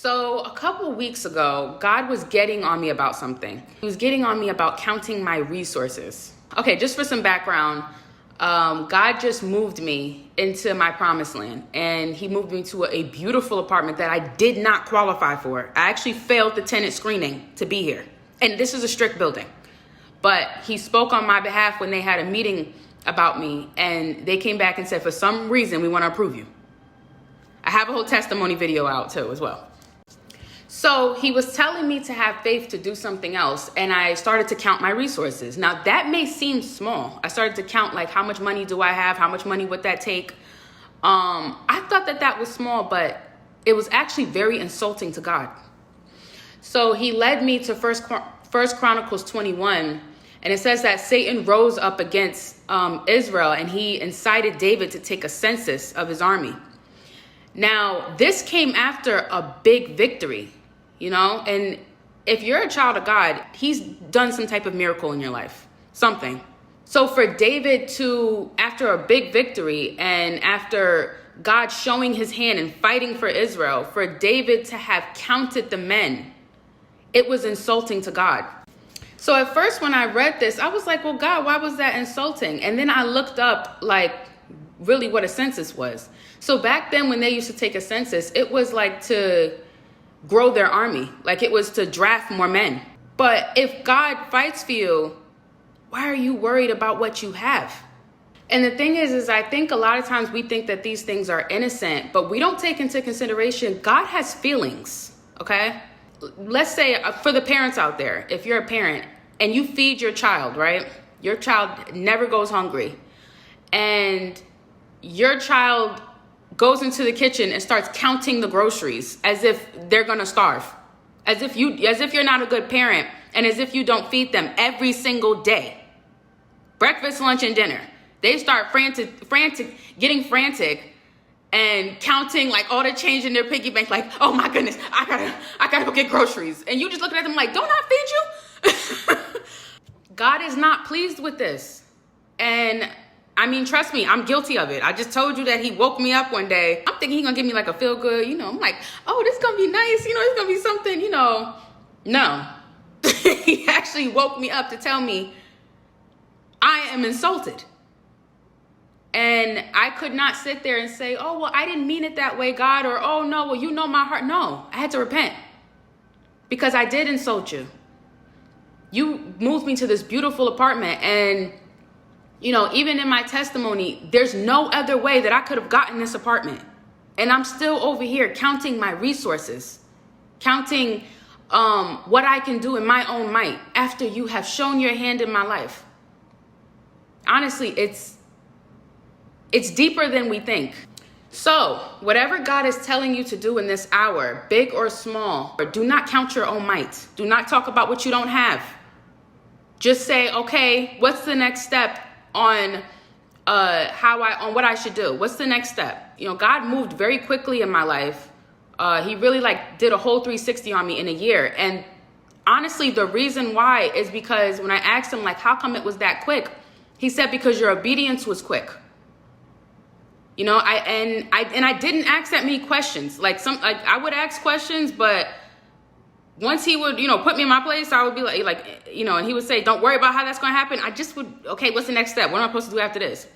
So a couple weeks ago, God was getting on me about something. He was getting on me about counting my resources. Okay, just for some background, God just moved me into my promised land, and he moved me to a beautiful apartment that I did not qualify for. I actually failed the tenant screening to be here. And this is a strict building. But he spoke on my behalf when they had a meeting about me, and they came back and said, for some reason, we want to approve you. I have a whole testimony video out too as well. So he was telling me to have faith to do something else, and I started to count my resources. Now that may seem small. I started to count like how much money do I have? How much money would that take? I thought that was small, but it was actually very insulting to God. So he led me to First Chronicles 21, and it says that Satan rose up against Israel, and he incited David to take a census of his army. Now, this came after a big victory, and if you're a child of God, he's done some type of miracle in your life, something. So for David to, after a big victory and after God showing his hand and fighting for Israel, for David to have counted the men, it was insulting to God. So at first when I read this, I was like, well, God, why was that insulting? And then I looked up like really what a census was. So back then when they used to take a census, it was like to grow their army. Like it was to draft more men. But if God fights for you, why are you worried about what you have? And the thing is I think a lot of times we think that these things are innocent, but we don't take into consideration God has feelings, okay? Let's say for the parents out there, if you're a parent and you feed your child, right? Your child never goes hungry. And your child goes into the kitchen and starts counting the groceries as if they're going to starve. As if you're not a good parent, and as if you don't feed them every single day. Breakfast, lunch, and dinner. They start getting frantic and counting like all the change in their piggy bank, like, oh my goodness, I gotta go get groceries. And you just looking at them like, don't I feed you? God is not pleased with this. And I mean, trust me, I'm guilty of it. I just told you that he woke me up one day. I'm thinking he's gonna give me like a feel good, I'm like, oh, this is gonna be nice, it's gonna be something, No. He actually woke me up to tell me I am insulted. And I could not sit there and say, oh, well, I didn't mean it that way, God, or, oh, no, well, you know my heart. No, I had to repent because I did insult you. You moved me to this beautiful apartment, and even in my testimony, there's no other way that I could have gotten this apartment. And I'm still over here counting my resources, counting what I can do in my own might after you have shown your hand in my life. Honestly, it's deeper than we think. So whatever God is telling you to do in this hour, big or small, do not count your own might. Do not talk about what you don't have. Just say, okay, what's the next step on what I should do? What's the next step? God moved very quickly in my life. He really did a whole 360 on me in a year. And honestly, the reason why is because when I asked him, how come it was that quick? He said, because your obedience was quick. I didn't ask that many questions. I would ask questions, but once he would, put me in my place, I would be and he would say, don't worry about how that's going to happen. I just would, okay, what's the next step? What am I supposed to do after this?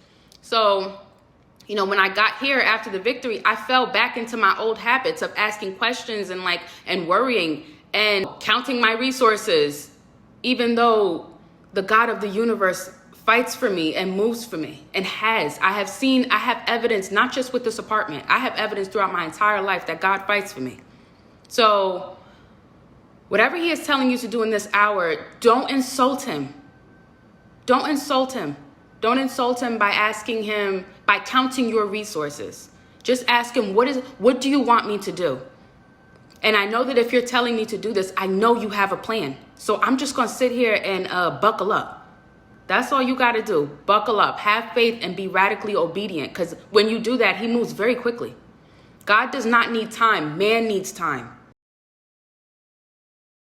So, when I got here after the victory, I fell back into my old habits of asking questions and worrying and counting my resources, even though the God of the universe fights for me and moves for me and I have evidence, not just with this apartment. I have evidence throughout my entire life that God fights for me. So whatever he is telling you to do in this hour, don't insult him. Don't insult him. Don't insult him by counting your resources. Just ask him, what do you want me to do? And I know that if you're telling me to do this, I know you have a plan. So I'm just going to sit here and buckle up. That's all you got to do. Buckle up, have faith, and be radically obedient. Because when you do that, he moves very quickly. God does not need time. Man needs time.